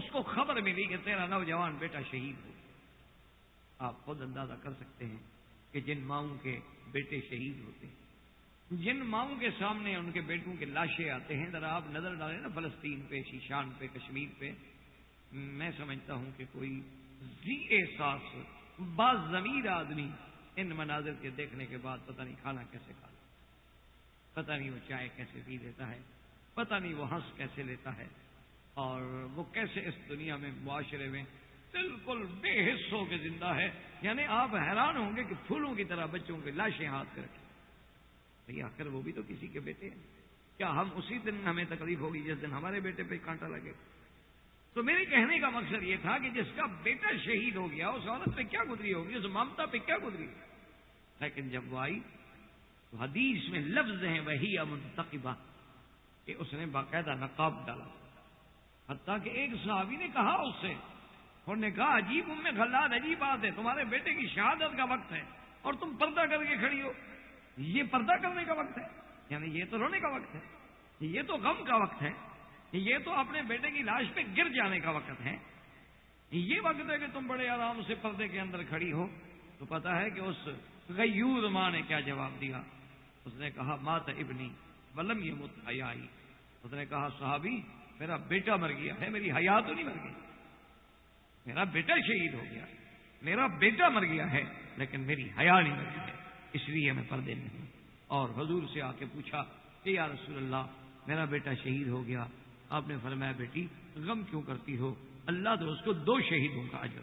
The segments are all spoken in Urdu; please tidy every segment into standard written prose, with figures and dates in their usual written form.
اس کو خبر ملی کہ تیرا نوجوان بیٹا شہید ہو. آپ خود اندازہ کر سکتے ہیں کہ جن ماؤں کے بیٹے شہید ہوتے ہیں، جن ماؤں کے سامنے ان کے بیٹوں کے لاشیں آتے ہیں، ذرا آپ نظر ڈالیں نا فلسطین پہ، شیشان پہ، کشمیر پہ. میں سمجھتا ہوں کہ کوئی ذی احساس باز ضمیر آدمی ان مناظر کے دیکھنے کے بعد پتہ نہیں کھانا کیسے کھاتا، پتہ نہیں وہ چائے کیسے پی لیتا ہے، پتہ نہیں وہ ہنس کیسے لیتا ہے، اور وہ کیسے اس دنیا میں معاشرے میں بالکل بے حس ہو کے زندہ ہے. یعنی آپ حیران ہوں گے کہ پھولوں کی طرح بچوں کے لاشیں ہاتھ پہ رکھیں. بھئی آخر وہ بھی تو کسی کے بیٹے ہیں. کیا ہم اسی دن ہمیں تکلیف ہوگی جس دن ہمارے بیٹے پہ کانٹا لگے؟ تو میرے کہنے کا مقصد یہ تھا کہ جس کا بیٹا شہید ہو گیا اس عورت پہ کیا گزری ہوگی، اس ممتا پہ کیا گزری. لیکن جب وہ آئی تو حدیث میں لفظ ہیں وہی منتقبہ، کہ اس نے باقاعدہ نقاب ڈالا. حتیٰ کہ ایک صحابی نے کہا اس سے، انہوں نے کہا عجیب ام خلاد، عجیب بات ہے، تمہارے بیٹے کی شہادت کا وقت ہے اور تم پردہ کر کے کھڑی ہو. یہ پردہ کرنے کا وقت ہے؟ یعنی یہ تو رونے کا وقت ہے، یہ تو غم کا وقت ہے، یہ تو اپنے بیٹے کی لاش پہ گر جانے کا وقت ہے. یہ وقت ہے کہ تم بڑے آرام سے پردے کے اندر کھڑی ہو. تو پتا ہے کہ اس غیور ماں نے کیا جواب دیا؟ اس نے کہا مات ابنی ولم یمت حیائی. اس نے کہا صحابی میرا بیٹا مر گیا ہے، میری حیا تو نہیں مر گئی. میرا بیٹا شہید ہو گیا، میرا بیٹا مر گیا ہے، لیکن میری حیا نہیں مر گئی ہے، اس لیے میں پردے میں ہوں. اور حضور سے آ کے پوچھا کہ یا رسول اللہ میرا بیٹا شہید ہو گیا. آپ نے فرمایا بیٹی غم کیوں کرتی ہو، اللہ تو اس کو 2 شہیدوں کا اجر.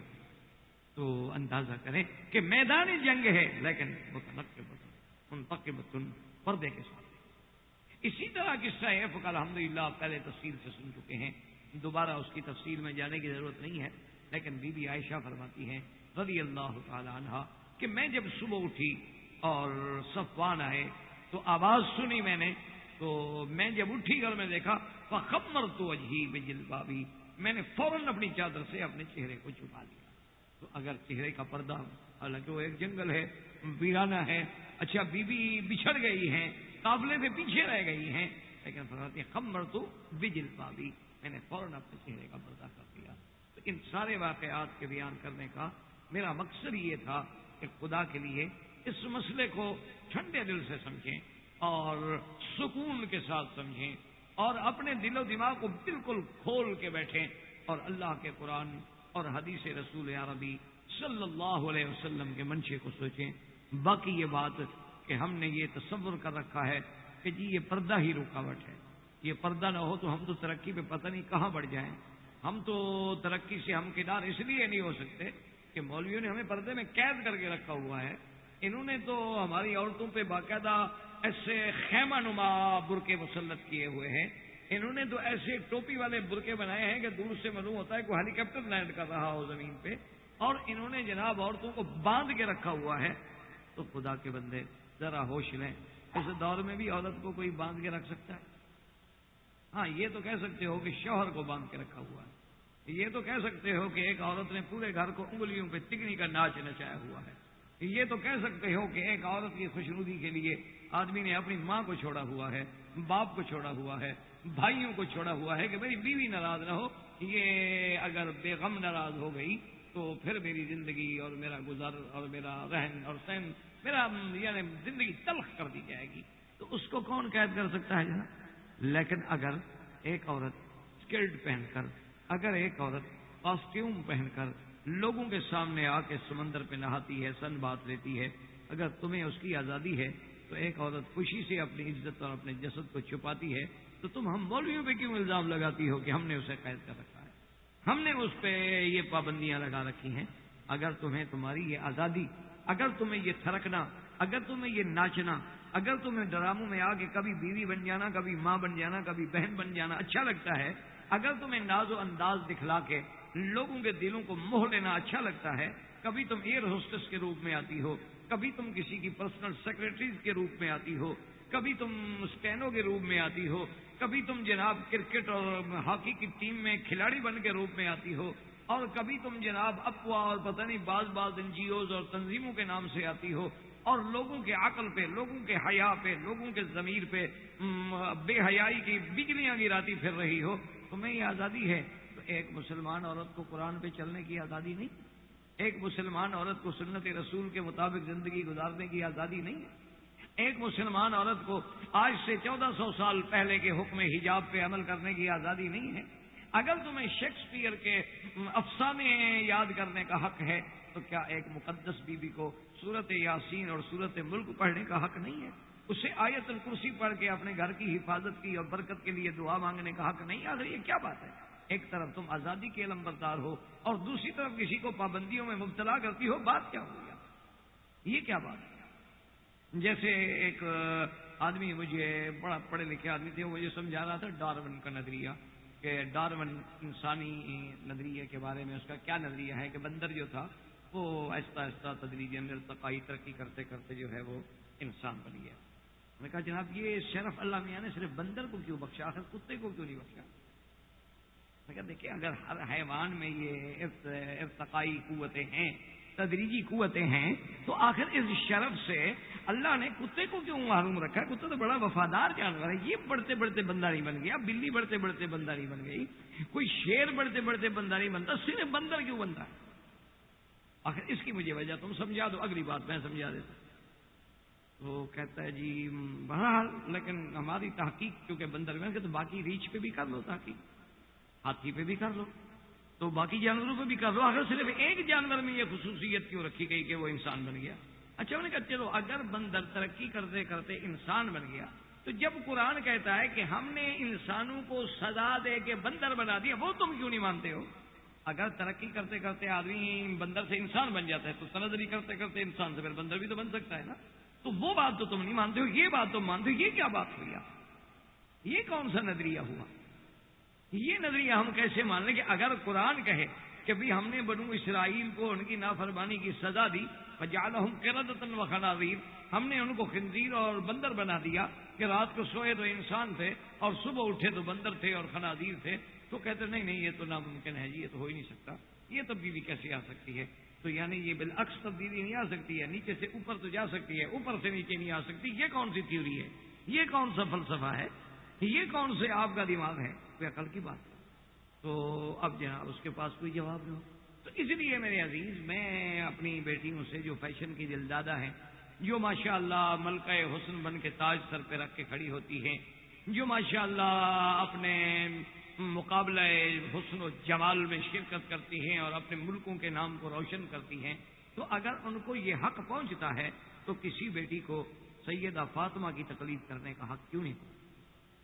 تو اندازہ کریں کہ میدان جنگ ہے لیکن منتقبۃ پردے کے ساتھ. اسی طرح قصہ ایفک الحمدللہ آپ پہلے تفصیل سے سن چکے ہیں، دوبارہ اس کی تفصیل میں جانے کی ضرورت نہیں ہے. لیکن بی بی عائشہ فرماتی ہیں رضی اللہ تعالی عنہا کہ میں جب صبح اٹھی اور صفوان آئے تو آواز سنی میں نے، تو میں جب اٹھی گھر میں دیکھا فخمرت وجہی بجلبابی، میں نے فوراً اپنی چادر سے اپنے چہرے کو چھپا لیا. تو اگر چہرے کا پردہ، حالانکہ وہ ایک جنگل ہے، ویرانہ ہے، اچھا بیوی بچھڑ گئی ہیں، قافلے سے پیچھے رہ گئی ہیں، لیکن فرماتی ہیں خمرت بجلبابی، میں نے فوراً اپنے چہرے کا پردہ کر دیا. تو ان سارے واقعات کے بیان کرنے کا میرا مقصد یہ تھا کہ خدا کے لیے اس مسئلے کو ٹھنڈے دل سے سمجھیں اور سکون کے ساتھ سمجھیں اور اپنے دل و دماغ کو بالکل کھول کے بیٹھیں اور اللہ کے قرآن اور حدیث رسول عربی صلی اللہ علیہ وسلم کے منشے کو سوچیں. باقی یہ بات کہ ہم نے یہ تصور کر رکھا ہے کہ جی یہ پردہ ہی رکاوٹ ہے، یہ پردہ نہ ہو تو ہم تو ترقی پہ پتہ نہیں کہاں بڑھ جائیں. ہم تو ترقی سے ہمکنار اس لیے نہیں ہو سکتے کہ مولویوں نے ہمیں پردے میں قید کر کے رکھا ہوا ہے. انہوں نے تو ہماری عورتوں پہ باقاعدہ ایسے خیمہ نما برقعے مسلط کیے ہوئے ہیں. انہوں نے تو ایسے ٹوپی والے برقعے بنائے ہیں کہ دور سے معلوم ہوتا ہے کوئی ہیلی کاپٹر لینڈ کر رہا ہو زمین پہ. اور انہوں نے جناب عورتوں کو باندھ کے رکھا ہوا ہے. تو خدا کے بندے ذرا ہوش لیں، اس دور میں بھی عورت کو کوئی باندھ کے رکھ سکتا ہے؟ ہاں یہ تو کہہ سکتے ہو کہ شوہر کو باندھ کے رکھا ہوا ہے، یہ تو کہہ سکتے ہو کہ ایک عورت نے پورے گھر کو انگلیوں پہ تکڑی کا ناچ نچایا ہوا ہے، یہ تو کہہ سکتے ہو کہ ایک عورت کی خوشنودی کے لیے آدمی نے اپنی ماں کو چھوڑا ہوا ہے، باپ کو چھوڑا ہوا ہے، بھائیوں کو چھوڑا ہوا ہے کہ میری بیوی ناراض نہ ہو. یہ اگر بے غم ناراض ہو گئی تو پھر میری زندگی اور میرا گزر اور میرا رہن اور سہن، میرا یعنی زندگی تلخ کر دی جائے گی. تو اس کو کون قید کر سکتا ہے جناب؟ لیکن اگر ایک عورت اسکرٹ پہن کر، اگر ایک عورت کاسٹیوم پہن کر لوگوں کے سامنے آ کے سمندر پہ نہاتی ہے، سن بات لیتی ہے، اگر تمہیں اس کی آزادی ہے تو ایک عورت خوشی سے اپنی عزت اور اپنے جسد کو چھپاتی ہے، تو تم ہم مولویوں پہ کیوں الزام لگاتی ہو کہ ہم نے اسے قید کر رکھا ہے، ہم نے اس پہ یہ پابندیاں لگا رکھی ہیں؟ اگر تمہیں تمہاری یہ آزادی، اگر تمہیں یہ تھرکنا، اگر تمہیں یہ ناچنا، اگر تمہیں ڈراموں میں آ کے کبھی بیوی بن جانا، کبھی ماں بن جانا، کبھی بہن بن جانا اچھا لگتا ہے، اگر تمہیں ناز و انداز دکھلا کے لوگوں کے دلوں کو موہ لینا اچھا لگتا ہے، کبھی تم ایئر ہوسٹس کے روپ میں آتی ہو، کبھی تم کسی کی پرسنل سیکرٹریز کے روپ میں آتی ہو، کبھی تم اسٹینو کے روپ میں آتی ہو، کبھی تم جناب کرکٹ اور ہاکی کی ٹیم میں کھلاڑی بن کے روپ میں آتی ہو، اور کبھی تم جناب افواہ اور پتہ نہیں بعض NGOs اور تنظیموں کے نام سے آتی ہو اور لوگوں کے عقل پہ، لوگوں کے حیا پہ، لوگوں کے ضمیر پہ بے حیائی کی بجلیاں گراتی پھر رہی ہو. تمہیں یہ آزادی ہے تو تو ایک مسلمان عورت کو قرآن پہ چلنے کی آزادی نہیں؟ ایک مسلمان عورت کو سنت رسول کے مطابق زندگی گزارنے کی آزادی نہیں ہے؟ ایک مسلمان عورت کو آج سے 1400 سال پہلے کے حکم حجاب پہ عمل کرنے کی آزادی نہیں ہے؟ اگر تمہیں شیکسپیئر کے افسانے یاد کرنے کا حق ہے تو کیا ایک مقدس بیوی کو سورت یاسین اور سورت ملک پڑھنے کا حق نہیں ہے؟ اسے آیت الکرسی پڑھ کے اپنے گھر کی حفاظت کی اور برکت کے لیے دعا مانگنے کا حق نہیں؟ آخر یہ کیا بات ہے؟ ایک طرف تم آزادی کے علم بردار ہو اور دوسری طرف کسی کو پابندیوں میں مبتلا کرتی ہو، بات کیا ہو گیا؟ یہ کیا بات ہے؟ جیسے ایک آدمی، مجھے بڑا پڑھے لکھے آدمی تھے، وہ مجھے سمجھا رہا تھا ڈارون کا نظریہ، کہ ڈارون انسانی نظریے کے بارے میں اس کا کیا نظریہ ہے کہ بندر جو تھا وہ آہستہ آہستہ تدریجاً ارتقائی ترقی کرتے کرتے جو ہے وہ انسان بن گیا۔ میں نے کہا جناب یہ شرف اللہ میاں نے صرف بندر کو کیوں بخشا، آخر کتے کو کیوں نہیں بخشا؟ میں کہا دیکھیں اگر ہر حیوان میں یہ ارتقائی قوتیں ہیں، تدریجی قوتیں ہیں، تو آخر اس شرف سے اللہ نے کتے کو کیوں محروم رکھا؟ کتا تو بڑا وفادار جانور ہے، یہ بڑھتے بڑھتے بندہ نہیں بن گیا، بلی بڑھتے بڑھتے بندہ نہیں بن گئی، کوئی شیر بڑھتے بڑھتے بندہ نہیں بنتا، صرف بندر کیوں بنتا ہے؟ آخر اس کی مجھے وجہ تم سمجھا دو، اگلی بات میں سمجھا دیتا۔ وہ کہتا ہے جی بہرحال لیکن ہماری تحقیق کیونکہ بندر میں کہ تو باقی ریچھ پہ بھی کر لو تحقیق، ہاتھی پہ بھی کر لو، تو باقی جانوروں پہ بھی کر لو، آخر صرف ایک جانور میں یہ خصوصیت کیوں رکھی گئی کہ وہ انسان بن گیا؟ اچھا انہوں نے کہا چلو اگر بندر ترقی کرتے کرتے انسان بن گیا تو جب قرآن کہتا ہے کہ ہم نے انسانوں کو سزا دے کے بندر بنا دیا، وہ تم کیوں نہیں مانتے ہو؟ اگر ترقی کرتے کرتے آدمی بندر سے انسان بن جاتا ہے تو تنزلی کرتے کرتے انسان سے پھر بندر بھی تو بن سکتا ہے نا، تو وہ بات تو تم نہیں مانتے ہو، یہ بات تم مانتے ہو، یہ کیا بات ہوئی؟ یہ کون سا نظریہ ہوا؟ یہ نظریہ ہم کیسے مان لیں کہ اگر قرآن کہے کہ بھی ہم نے بنو اسرائیل کو ان کی نافرمانی کی سزا دی، فجعلہم قردۃ وخنازیر، ہم نے ان کو خنزیر اور بندر بنا دیا کہ رات کو سوئے تو انسان تھے اور صبح اٹھے تو بندر تھے اور خنازیر تھے، تو کہتے نہیں نہیں یہ تو ناممکن ہے جی، یہ تو ہو ہی نہیں سکتا، یہ تبدیلی کیسے آ سکتی ہے؟ تو یعنی یہ بالعکس تبدیلی نہیں آ سکتی ہے، نیچے سے اوپر تو جا سکتی ہے، اوپر سے نیچے نہیں آ سکتی، یہ کون سی تھیوری ہے؟ یہ کون سا فلسفہ ہے؟ یہ کون سے آپ کا دماغ ہے؟ کوئی عقل کی بات ہے؟ تو اب جناب اس کے پاس کوئی جواب نہ ہو، تو اس لیے میرے عزیز میں اپنی بیٹیوں سے جو فیشن کی دلدادہ ہیں، جو ماشاءاللہ ملکہ حسن بن کے تاج سر پہ رکھ کے کھڑی ہوتی ہیں، جو ماشاءاللہ اپنے مقابلہ حسن و جمال میں شرکت کرتی ہیں اور اپنے ملکوں کے نام کو روشن کرتی ہیں، تو اگر ان کو یہ حق پہنچتا ہے تو کسی بیٹی کو سیدہ فاطمہ کی تقلید کرنے کا حق کیوں نہیں؟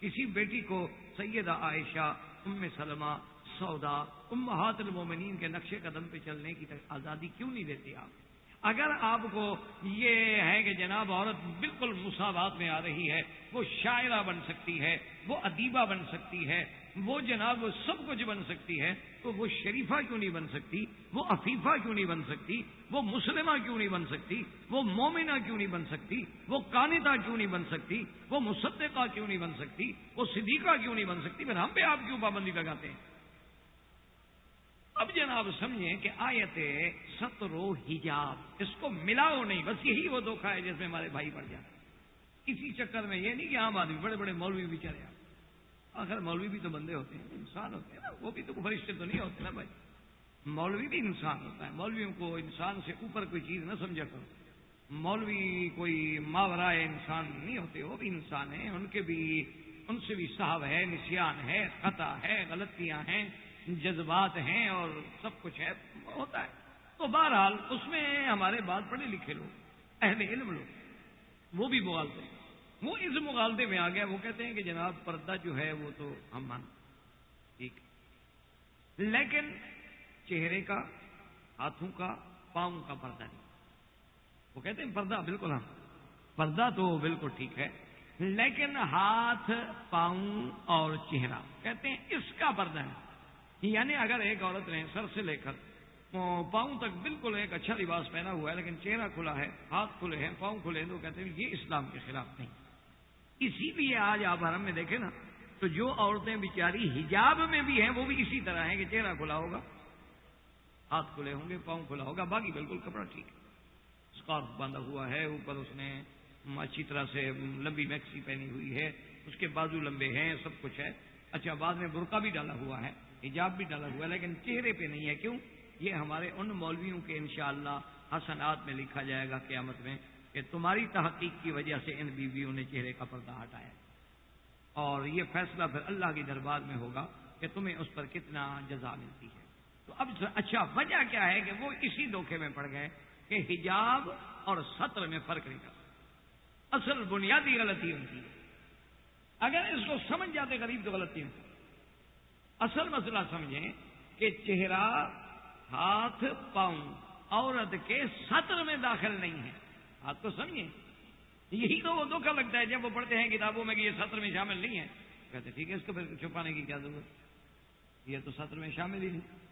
کسی بیٹی کو سیدہ عائشہ، ام سلمہ، سودا، امہات المومنین کے نقش قدم پہ چلنے کی آزادی کیوں نہیں دیتے آپ؟ اگر آپ کو یہ ہے کہ جناب عورت بالکل مساوات میں آ رہی ہے، وہ شاعرہ بن سکتی ہے، وہ ادیبہ بن سکتی ہے، وہ جناب سب کچھ بن سکتی ہے، تو وہ شریفہ کیوں نہیں بن سکتی؟ وہ عفیفہ کیوں نہیں بن سکتی؟ وہ مسلمہ کیوں نہیں بن سکتی؟ وہ مومنہ کیوں نہیں بن سکتی؟ وہ قانتہ کیوں نہیں بن سکتی؟ وہ مصدقہ کیوں نہیں بن سکتی؟ وہ صدیقہ کیوں نہیں بن سکتی؟ پھر ہم پہ آپ کیوں پابندی لگاتے ہیں؟ اب جناب سمجھیں کہ آیت ستر و حجاب اس کو ملاؤ نہیں، بس یہی وہ دھوکہ ہے جس میں ہمارے بھائی پڑ جاتے ہیں۔ اسی چکر میں یہ نہیں کہ عام آدمی بڑے بڑے مولوی بھی چلے آتے، آخر مولوی بھی تو بندے ہوتے ہیں، انسان ہوتے ہیں نا، وہ بھی تو فرشتے تو نہیں ہوتے نا بھائی، مولوی بھی انسان ہوتا ہے، مولویوں کو انسان سے اوپر کوئی چیز نہ سمجھا کرو، مولوی کوئی ماورائے انسان نہیں ہوتے، وہ بھی انسان ہیں، ان سے بھی سہو ہے، نسیان ہے، خطا ہے، غلطیاں ہیں، جذبات ہیں اور سب کچھ ہے، ہوتا ہے۔ تو بہرحال اس میں ہمارے بعد پڑھے لکھے لوگ، اہل علم لوگ، وہ بھی مغالطے ہیں، وہ اس مغالطے میں آ گیا، وہ کہتے ہیں کہ جناب پردہ جو ہے وہ تو ہم مانتے ٹھیک ہے، لیکن چہرے کا، ہاتھوں کا، پاؤں کا پردہ نہیں۔ وہ کہتے ہیں پردہ بالکل ہاں، پردہ تو بالکل ٹھیک ہے، لیکن ہاتھ، پاؤں اور چہرہ کہتے ہیں اس کا پردہ نہیں۔ یعنی اگر ایک عورت نے سر سے لے کر پاؤں تک بالکل ایک اچھا لباس پہنا ہوا ہے لیکن چہرہ کھلا ہے، ہاتھ کھلے ہیں، پاؤں کھلے ہیں، تو کہتے ہیں یہ اسلام کے خلاف نہیں۔ اسی لیے آج آپ حرم میں دیکھیں نا تو جو عورتیں بیچاری حجاب میں بھی ہیں وہ بھی اسی طرح ہیں کہ چہرہ کھلا ہوگا، ہاتھ کھلے ہوں گے، پاؤں کھلا ہوگا، باقی بالکل کپڑا ٹھیک ہے، اسکارف باندھا ہوا ہے، اوپر اس نے اچھی طرح سے لمبی میکسی پہنی ہوئی ہے، اس کے بازو لمبے ہیں، سب کچھ ہے، اچھا بعد میں برقع بھی ڈالا ہوا ہے، حجاب بھی ڈالا ہوا ہے لیکن چہرے پہ نہیں ہے. کیوں؟ یہ ہمارے ان مولویوں کے انشاءاللہ حسنات میں لکھا جائے گا قیامت میں کہ تمہاری تحقیق کی وجہ سے ان بیویوں نے چہرے کا پردہ ہٹایا. اور یہ فیصلہ پھر اللہ کے دربار میں ہوگا کہ تمہیں اس پر کتنا جزا ملتی ہے. تو اب اچھا وجہ کیا ہے کہ وہ اسی دھوکے میں پڑ گئے کہ حجاب اور سطر میں فرق نہیں کرتا. اصل بنیادی غلطی ان کی ہے. اگر اس کو سمجھ جاتے غریب تو غلطی ہوتی. اصل مسئلہ سمجھیں کہ چہرہ، ہاتھ، پاؤں عورت کے سطر میں داخل نہیں ہے. آپ تو سمجھیں. یہی تو وہ دھوکہ لگتا ہے جب وہ پڑھتے ہیں کتابوں میں کہ یہ سطر میں شامل نہیں ہے. کہتے ٹھیک ہے اس کو پھر چھپانے کی کیا ضرورت، یہ تو سطر میں شامل ہی نہیں.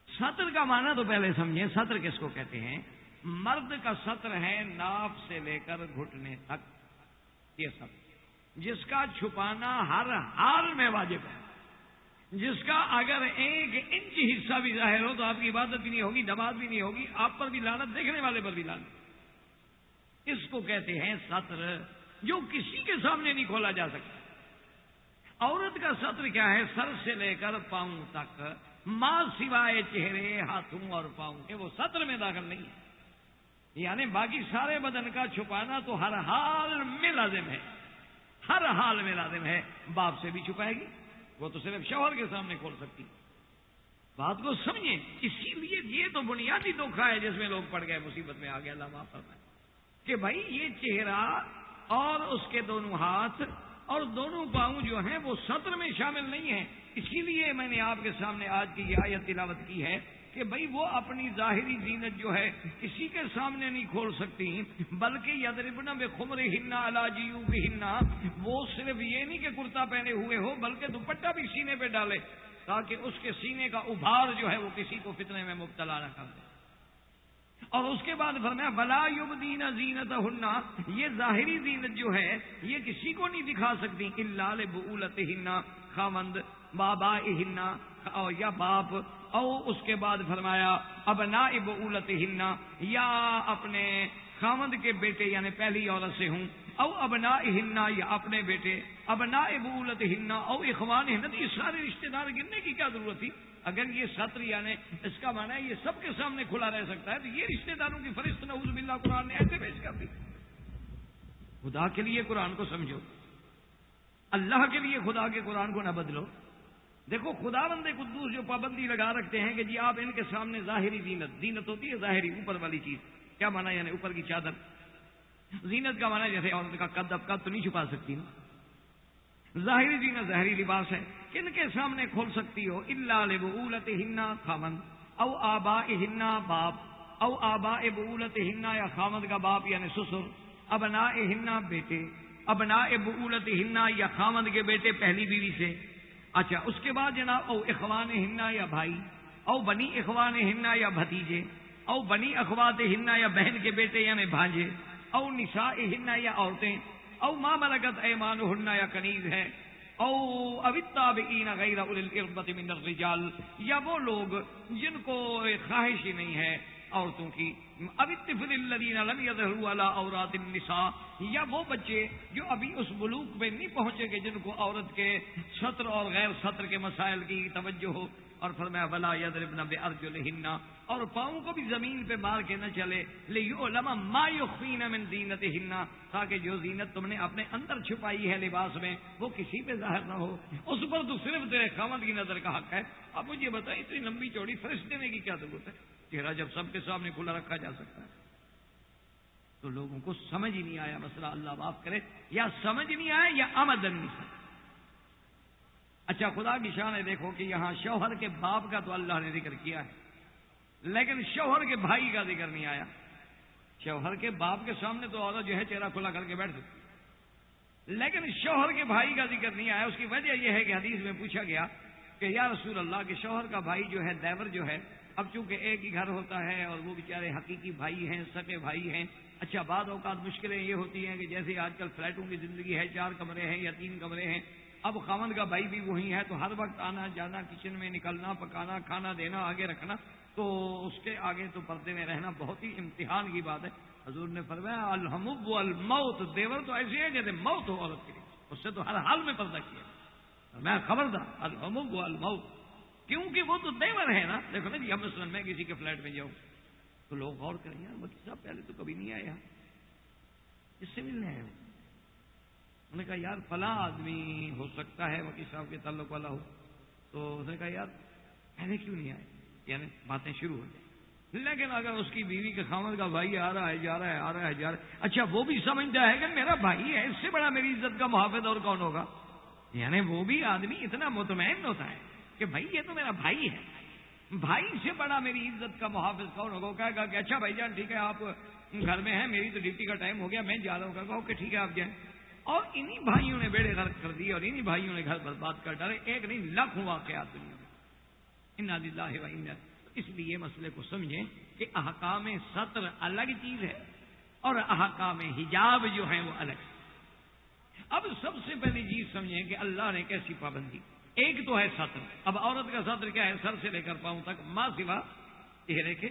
سطر کا معنی تو پہلے سمجھیں. سطر کس کو کہتے ہیں؟ مرد کا سطر ہے ناف سے لے کر گھٹنے تک، یہ سطر جس کا چھپانا ہر حال میں واجب ہے، جس کا اگر 1 انچ حصہ بھی ظاہر ہو تو آپ کی عبادت بھی نہیں ہوگی، نماز بھی نہیں ہوگی، آپ پر بھی لعنت، دیکھنے والے پر بھی لعنت. اس کو کہتے ہیں سطر، جو کسی کے سامنے نہیں کھولا جا سکتا. عورت کا سطر کیا ہے؟ سر سے لے کر پاؤں تک، ماں سوائے چہرے، ہاتھوں اور پاؤں کے وہ سطر میں داخل نہیں ہے. یعنی باقی سارے بدن کا چھپانا تو ہر حال میں لازم ہے، ہر حال میں لازم ہے. باپ سے بھی چھپائے گی، وہ تو صرف شوہر کے سامنے کھول سکتی. بات کو سمجھیں. اسی لیے یہ تو بنیادی دھوکہ ہے جس میں لوگ پڑ گئے، مصیبت میں آ گئے. اللہ معاف فرمائے کہ بھائی یہ چہرہ اور اس کے دونوں ہاتھ اور دونوں پاؤں جو ہیں وہ سطر میں شامل نہیں ہیں. اسی لیے میں نے آپ کے سامنے آج کی یہ آیت تلاوت کی ہے کہ بھئی وہ اپنی ظاہری زینت جو ہے کسی کے سامنے نہیں کھول سکتی، بلکہ یضربن بخمرہن علی جیوبہن، وہ صرف یہ نہیں کہ کرتا پہنے ہوئے ہو بلکہ دوپٹہ بھی سینے پہ ڈالے تاکہ اس کے سینے کا ابھار جو ہے وہ کسی کو فتنے میں مبتلا نہ کر دے. اور اس کے بعد فرمایا ولا یبدین زینتہن، یہ ظاہری زینت جو ہے یہ کسی کو نہیں دکھا سکتی الا لبعولتہن، خاوند بابائہن او یا باپ، او اس کے بعد فرمایا ابناء بعولتہن، یا اپنے خاوند کے بیٹے یعنی پہلی عورت سے ہوں، او ابنائہن یا اپنے بیٹے، ابناء بعولتہن او اخوانہن. یہ سارے رشتہ دار گننے کی کیا ضرورت تھی؟ اگر یہ سطر یعنی اس کا معنی ہے یہ سب کے سامنے کھلا رہ سکتا ہے تو یہ رشتہ داروں کی فہرست نعوذ باللہ قرآن نے ایسے پیش کر دی. خدا کے لیے قرآن کو سمجھو، اللہ کے لیے خدا کے قرآن کو نہ بدلو. دیکھو خدا بند قدوس جو پابندی لگا رکھتے ہیں کہ جی آپ ان کے سامنے ظاہری زینت ہوتی ہے ظاہری اوپر والی چیز. کیا معنی یعنی اوپر کی چادر. زینت کا معنی جیسے عورت کا قد، اب قد تو نہیں چھپا سکتی نا. ظاہری زینت ظاہری لباس ہے، کن کے سامنے کھول سکتی ہو؟ الا لبعولتہن، خاوند، او آبائہن، باپ، او آباء بعولتہن یا خاوند کا باپ یعنی سسر، ابنائہن بیٹے، ابناء بعولتہن یا خاوند کے بیٹے پہلی بیوی سے. اچھا اس کے بعد جناب او اخوانہن یا بھائی، او بنی اخوانہن یا بھتیجے، او بنی اخواتہن یا بہن کے بیٹے یعنی بھانجے، او نسائہن یا عورتیں، او ما ملکت ایمانہن یا کنیز ہے، او التابعین غیر اولی الاربۃ من الرجال، یا وہ لوگ جن کو خواہش ہی نہیں ہے عورتوں کی، اب الطفل الذین لم یظہروا علی عورات النساء، یا وہ بچے جو ابھی اس بلوغ پہ نہیں پہنچے کہ جن کو عورت کے سطر اور غیر سطر کے مسائل کی توجہ ہو. اور فرمایا ولا یضربن بارجلہن، اور پاؤں کو بھی زمین پہ مار کے نہ چلے، لیعلم ما یخفین من زینتہن، تاکہ جو زینت تم نے اپنے اندر چھپائی ہے لباس میں وہ کسی پہ ظاہر نہ ہو. اس پر تو صرف تیرے خاوند کی نظر کا حق ہے. اب مجھے بتائیں اتنی لمبی چوڑی فرش دینے کی کیا ضرورت ہے؟ چہرہ جب سب کے سامنے کھلا رکھا جا سکتا ہے. تو لوگوں کو سمجھ ہی نہیں آیا مسئلہ، اللہ معاف کرے، یا سمجھ نہیں آیا یا آمدن نہیں سمجھ. اچھا خدا کی شان ہے، دیکھو کہ یہاں شوہر کے باپ کا تو اللہ نے ذکر کیا ہے لیکن شوہر کے بھائی کا ذکر نہیں آیا. شوہر کے باپ کے سامنے تو عورت جو ہے چہرہ کھلا کر کے بیٹھ سکتی، لیکن شوہر کے بھائی کا ذکر نہیں آیا. اس کی وجہ یہ ہے کہ حدیث میں پوچھا گیا کہ یا رسول اللہ کے شوہر کا بھائی جو ہے دیور جو ہے، اب چونکہ ایک ہی گھر ہوتا ہے اور وہ بیچارے حقیقی بھائی ہیں، سگے بھائی ہیں. اچھا بعض اوقات مشکلیں یہ ہوتی ہیں کہ جیسے آج کل فلیٹوں کی زندگی ہے، 4 کمرے ہیں یا 3 کمرے ہیں، اب خاوند کا بھائی بھی وہی ہے تو ہر وقت آنا جانا، کچن میں نکلنا، پکانا، کھانا دینا، آگے رکھنا، تو اس کے آگے تو پردے میں رہنا بہت ہی امتحان کی بات ہے. حضور نے فرمایا الحمب والموت، دیور تو ایسے ہے جیسے موت ہو عورت کے لیے، اس سے تو ہر حال میں پردہ کیا. میں خبردار الموت الموت، کیونکہ وہ تو دیور ہے نا. دیکھو نا جی، اب مثلاً میں کسی کے فلیٹ میں جاؤں تو لوگ غور کریں یار مکی صاحب پہلے تو کبھی نہیں آیا، اس سے ملنے آئے ہو. انہوں نے کہا یار فلاں آدمی ہو سکتا ہے مکی صاحب کے تعلق والا ہو. تو اس نے کہا یار پہلے کیوں نہیں آئے، یعنی باتیں شروع ہو جائیں. لیکن اگر اس کی بیوی کے خاوند کا بھائی آ رہا ہے جا رہا ہے آ رہا ہے جا رہا ہے، اچھا وہ بھی سمجھتا ہے کہ میرا بھائی ہے، اس سے بڑا میری عزت کا محافظ اور کون ہوگا. یعنی وہ بھی آدمی اتنا مطمئن ہوتا ہے کہ بھائی یہ تو میرا بھائی ہے، بھائی سے بڑا میری عزت کا محافظ کون ہوگا. وہ کہے گا کہ اچھا بھائی جان ٹھیک ہے آپ گھر میں ہیں، میری تو ڈیوٹی کا ٹائم ہو گیا میں جا رہا ہوں. کہا اوکے ٹھیک ہے آپ جائیں. اور انہی بھائیوں نے بیڑے غرق کر دیے اور انہی بھائیوں نے گھر برباد کر ڈالے. ایک نہیں لاکھوں واقعات دنیا میں. انا للہ و انا. اس لیے مسئلے کو سمجھیں کہ احکام سطر الگ چیز ہے اور احکام حجاب جو ہیں وہ الگ. اب سب سے پہلی چیز سمجھیں کہ اللہ نے کیسی پابندی. ایک تو ہے سطر. اب عورت کا سطر کیا ہے؟ سر سے لے کر پاؤں تک، ماں سوا چہرے کے،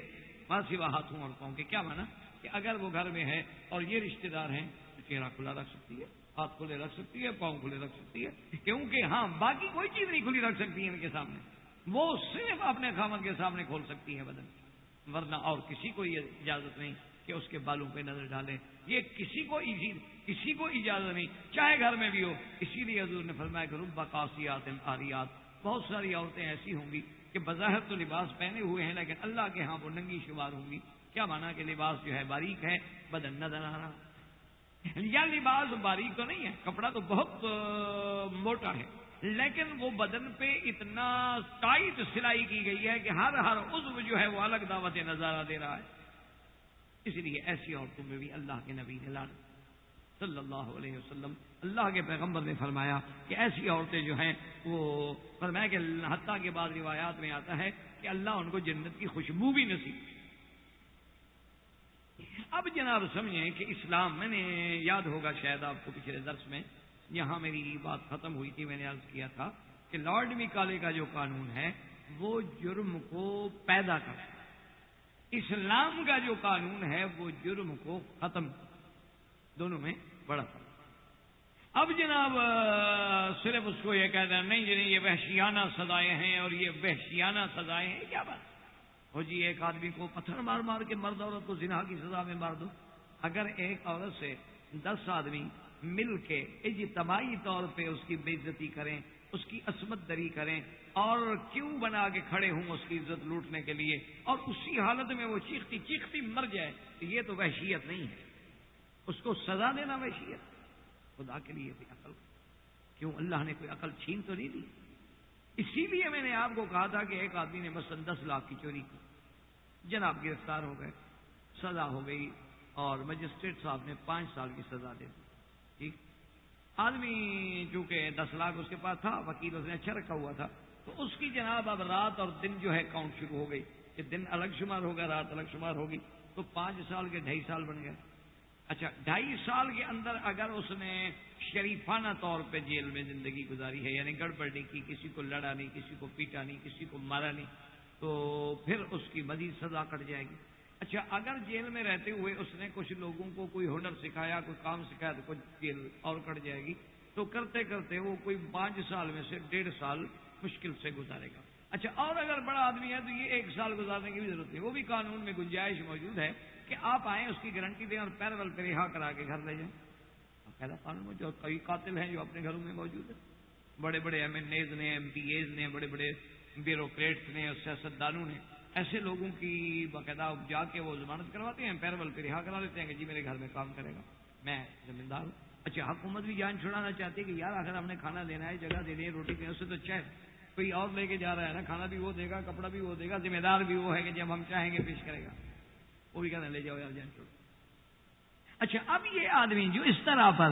ماں سوا ہاتھوں اور پاؤں کے. کیا مانا کہ اگر وہ گھر میں ہے اور یہ رشتہ دار ہیں تو چہرہ کھلا رکھ سکتی ہے، ہاتھ کھلے رکھ سکتی ہے، پاؤں کھلے رکھ سکتی ہے. کیونکہ ہاں باقی کوئی چیز نہیں کھلی رکھ سکتی ہے ان کے سامنے. وہ صرف اپنے خامد کے سامنے کھول سکتی ہے بدن، ورنہ اور کسی کو یہ اجازت نہیں کہ اس کے بالوں پہ نظر ڈالے. یہ کسی کو اجازت نہیں، چاہے گھر میں بھی ہو. اسی لیے حضور نے فرمایا کہ رب قاسیات عاریات، بہت ساری عورتیں ایسی ہوں گی کہ بظاہر تو لباس پہنے ہوئے ہیں لیکن اللہ کے ہاں وہ ننگی شمار ہوں گی. کیا مانا کہ لباس جو ہے باریک ہے، بدن نظر آ رہا. یا لباس باریک تو نہیں ہے، کپڑا تو بہت موٹا ہے لیکن وہ بدن پہ اتنا ٹائٹ سلائی کی گئی ہے کہ ہر عضو جو ہے وہ الگ دعوت نظارہ دے رہا ہے. اس لیے ایسی عورتوں میں بھی اللہ کے نبی نے لعنت صلی اللہ علیہ وسلم، اللہ کے پیغمبر نے فرمایا کہ ایسی عورتیں جو ہیں وہ فرمایا کہ حتیٰ کے بعد روایات میں آتا ہے کہ اللہ ان کو جنت کی خوشبو بھی نصیب. اب جناب سمجھیں کہ اسلام، میں نے یاد ہوگا شاید آپ کو پچھلے درس میں یہاں میری بات ختم ہوئی تھی، میں نے عرض کیا تھا کہ لارڈ میکالے کا جو قانون ہے وہ جرم کو پیدا کرتا ہے. اسلام کا جو قانون ہے وہ جرم کو ختم، دونوں میں بڑا فرق. اب جناب صرف اس کو یہ کہنا ہے نہیں جی یہ وحشیانہ سزائیں ہیں اور یہ وحشیانہ سزائیں ہیں. کیا بات ہو جی؟ ایک آدمی کو پتھر مار مار کے مرد عورت کو زنا کی سزا میں مار دو. اگر ایک عورت سے 10 آدمی مل کے اجتماعی طور پہ اس کی بے عزتی کریں، اس کی عصمت دری کریں اور کیوں بنا کے کھڑے ہوں اس کی عزت لوٹنے کے لیے، اور اسی حالت میں وہ چیختی چیختی مر جائے تو یہ تو وحشیت نہیں ہے. اس کو سزا دینا وحشیت. خدا کے لیے بھی عقل، کیوں اللہ نے کوئی عقل چھین تو نہیں دی؟ اسی لیے میں نے آپ کو کہا تھا کہ ایک آدمی نے مثلاً 10 لاکھ کی چوری کی، جناب گرفتار ہو گئے، سزا ہو گئی اور مجسٹریٹ صاحب نے 5 سال کی سزا دے دی. ٹھیک، آدمی چونکہ 10 لاکھ اس کے پاس تھا، وکیل اس نے اچھا رکھا ہوا تھا، تو اس کی جناب اب رات اور دن جو ہے کاؤنٹ شروع ہو گئی کہ دن الگ شمار ہوگا، رات الگ شمار ہوگی. تو 5 سال کے 2.5 سال بن گئے. اچھا 2.5 سال کے اندر اگر اس نے شریفانہ طور پہ جیل میں زندگی گزاری ہے، یعنی گڑبڑ نہیں کی، کسی کو لڑا نہیں، کسی کو پیٹا نہیں، کسی کو مارا نہیں، تو پھر اس کی مزید سزا کٹ جائے گی. اچھا اگر جیل میں رہتے ہوئے اس نے کچھ لوگوں کو کوئی ہنر سکھایا، کوئی کام سکھایا تو کچھ جیل اور کٹ جائے گی. تو کرتے کرتے وہ کوئی 5 سال میں سے 1.5 سال مشکل سے گزارے گا. اچھا اور اگر بڑا آدمی ہے تو یہ 1 سال گزارنے کی بھی ضرورت نہیں، وہ بھی قانون میں گنجائش موجود ہے کہ آپ آئیں اس کی گارنٹی دیں اور پیرول پہ رہا کرا کے گھر لے جائیں. پہلا قانون میں جو کئی قاتل ہیں جو اپنے گھروں میں موجود ہیں، بڑے بڑے ایم این ایز نے، ایم پی ایز نے، بڑے بڑے بیوروکریٹس نے اور سیاستدانوں نے ایسے لوگوں کی باقاعدہ جا کے وہ ضمانت کرواتے ہیں، پیرول پہ رہا کرا لیتے ہیں کہ جی میرے گھر میں کام کرے گا، میں ذمہ دار ہوں. اچھا حکومت بھی جان چھڑانا چاہتی ہے کہ یار آخر ہم نے کھانا دینا ہے، جگہ دینی ہے، روٹی دینی ہے، اس سے تو اچھا ہے کوئی اور لے کے جا رہا ہے نا، کھانا بھی وہ دے گا، کپڑا بھی وہ دے گا، ذمہ دار بھی وہ ہے کہ جب ہم چاہیں گے پیش کرے گا. وہ بھی کہنا لے جاؤ یار جان چھوڑو. اچھا اب یہ آدمی جو اس طرح پر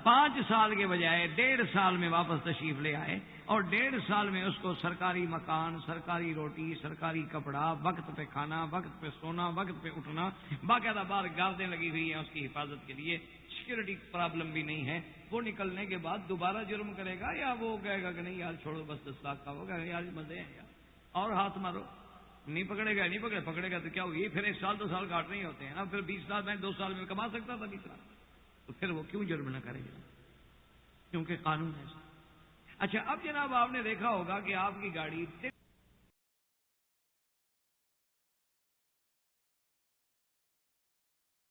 5 سال کے بجائے 1.5 سال میں واپس تشریف لے آئے اور 1.5 سال میں اس کو سرکاری مکان، سرکاری روٹی، سرکاری کپڑا، وقت پہ کھانا، وقت پہ سونا، وقت پہ اٹھنا، باقاعدہ باہر گاردیں لگی ہوئی ہیں اس کی حفاظت کے لیے، سیکورٹی پرابلم بھی نہیں ہے. وہ نکلنے کے بعد دوبارہ جرم کرے گا یا وہ کہے گا کہ نہیں یار چھوڑو بس 10 لاکھ کا ہوگا یار مزے ہیں یار اور ہاتھ مارو؟ نہیں پکڑے گا، نہیں پکڑے گا تو کیا ہوگی؟ پھر 1 سال 2 سال کاٹنے ہی ہوتے ہیں نا. پھر 20 سال میں 2 سال میں کما سکتا تھا 20 لاکھ، تو پھر وہ کیوں جرم نہ کرے گا؟ کیونکہ قانون ہے. اچھا اب جناب آپ نے دیکھا ہوگا کہ آپ کی گاڑی